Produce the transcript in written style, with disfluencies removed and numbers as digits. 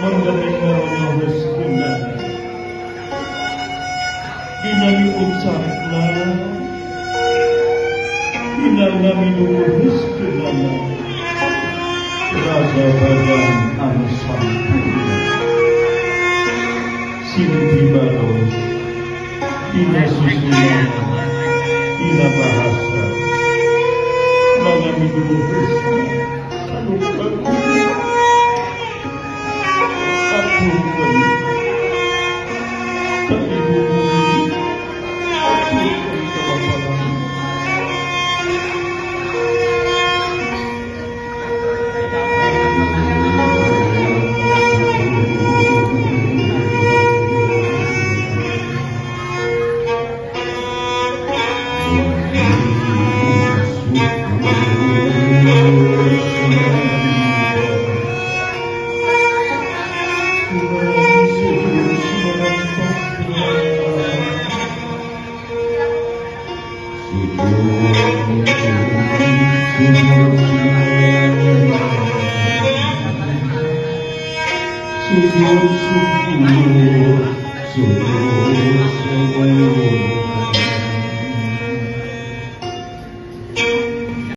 mendengarnya reskunan dinami ucaplah dinami nunggu reskunan Raja Badan anu sampurna Sinti Bados dina susunan dina bahasa mengalami nunggu reskunan anu bagus apunten tak ibu bumi apunten kebaparan Sujud